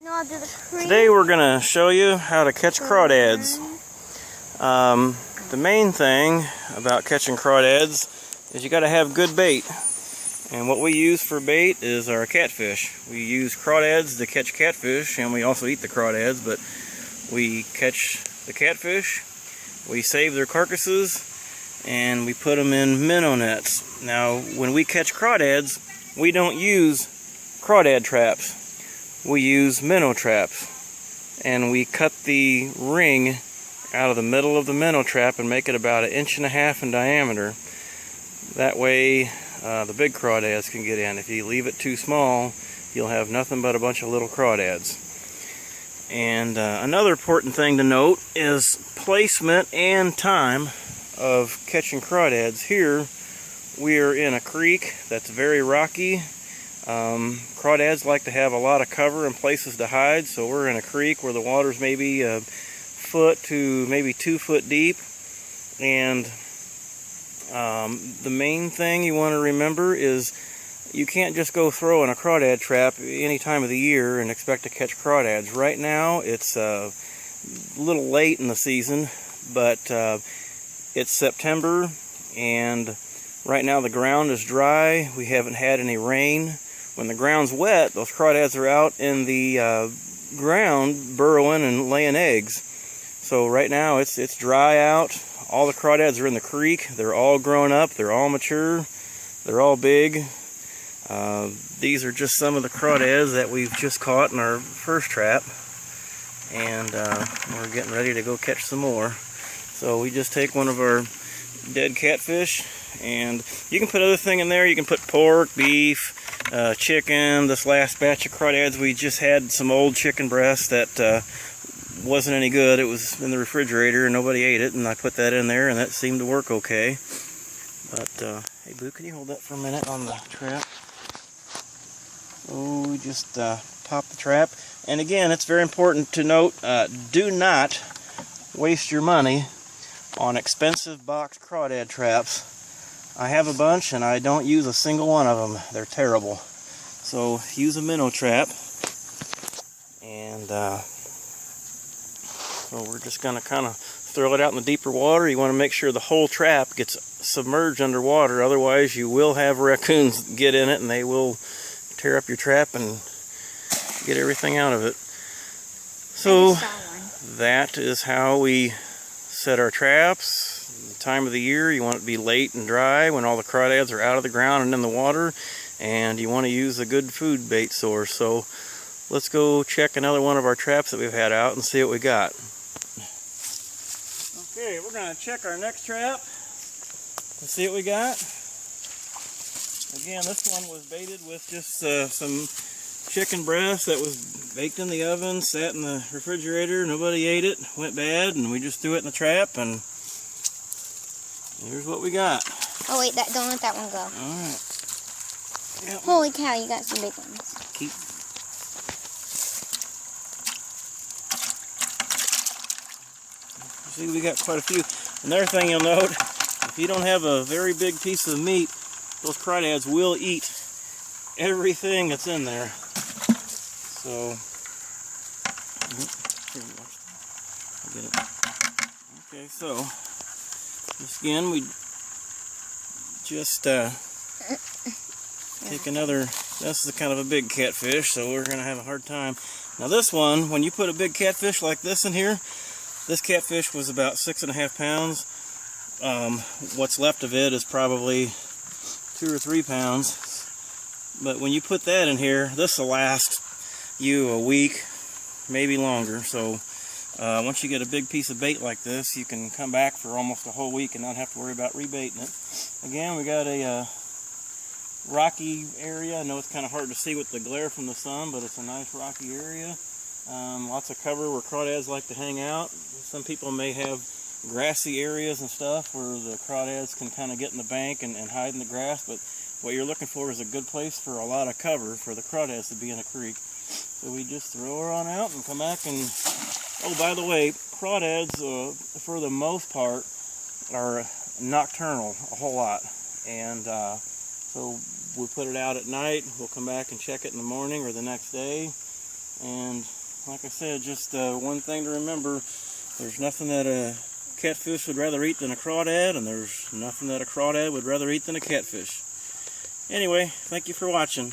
No, I'll do the cream. Today we're going to show you how to catch crawdads. The main thing about catching crawdads is you got to have good bait. And what we use for bait is our catfish. We use crawdads to catch catfish, and we also eat the crawdads, but we catch the catfish, we save their carcasses, and we put them in minnow nets. Now, when we catch crawdads, we don't use crawdad traps. We use minnow traps. And we cut the ring out of the middle of the minnow trap and make it about 1.5 inches in diameter. That way the big crawdads can get in. If you leave it too small, you'll have nothing but a bunch of little crawdads. And another important thing to note is placement and time of catching crawdads. Here we are in a creek that's very rocky. Crawdads like to have a lot of cover and places to hide, so we're in a creek where the water's maybe a foot to maybe 2 foot deep. And the main thing you want to remember is you can't just go throw in a crawdad trap any time of the year and expect to catch crawdads. Right now it's a little late in the season, but it's September and right now the ground is dry. We haven't had any rain. When the ground's wet, those crawdads are out in the ground burrowing and laying eggs. So right now it's dry out. All the crawdads are in the creek. They're all grown up. They're all mature. They're all big. These are just some of the crawdads that we've just caught in our first trap. And we're getting ready to go catch some more. So we just take one of our dead catfish, and you can put other thing in there. You can put pork, beef, chicken. This last batch of crawdads, we just had some old chicken breast that wasn't any good. It was in the refrigerator and nobody ate it, and I put that in there and that seemed to work okay. But hey Boo, can you hold that for a minute on the trap? Oh, we just popped the trap. And again, it's very important to note, do not waste your money on expensive box crawdad traps. I have a bunch and I don't use a single one of them. They're terrible. So use a minnow trap. And so we're just going to kind of throw it out in the deeper water. You want to make sure the whole trap gets submerged underwater. Otherwise you will have raccoons get in it and they will tear up your trap and get everything out of it. So that is how we set our traps. The time of the year, you want it to be late and dry when all the crawdads are out of the ground and in the water, and you want to use a good food bait source. So let's go check another one of our traps that we've had out and see what we got. Okay, we're going to check our next trap and see what we got. Again, this one was baited with just some chicken breast that was baked in the oven, sat in the refrigerator, nobody ate it, went bad, and we just threw it in the trap, and here's what we got. Oh wait, don't let that one go. Alright. Yep. Holy cow, you got some big ones. See, we got quite a few. Another thing you'll note, if you don't have a very big piece of meat, those crawdads will eat everything that's in there. So, get it. Okay, so this again, we just take another. This is kind of a big catfish, so we're going to have a hard time. Now this one, when you put a big catfish like this in here, this catfish was about 6.5 pounds. What's left of it is probably 2 or 3 pounds. But when you put that in here, this will last you a week, maybe longer. So once you get a big piece of bait like this, you can come back for almost a whole week and not have to worry about rebaiting it. Again, we got a rocky area. I know it's kind of hard to see with the glare from the sun, but it's a nice rocky area. Lots of cover where crawdads like to hang out. Some people may have grassy areas and stuff where the crawdads can kind of get in the bank and hide in the grass, but what you're looking for is a good place for a lot of cover for the crawdads to be in a creek. So we just throw her on out and come back and... Oh, by the way, crawdads, for the most part, are nocturnal a whole lot. And so we'll put it out at night. We'll come back and check it in the morning or the next day. And like I said, just one thing to remember. There's nothing that a catfish would rather eat than a crawdad, and there's nothing that a crawdad would rather eat than a catfish. Anyway, thank you for watching.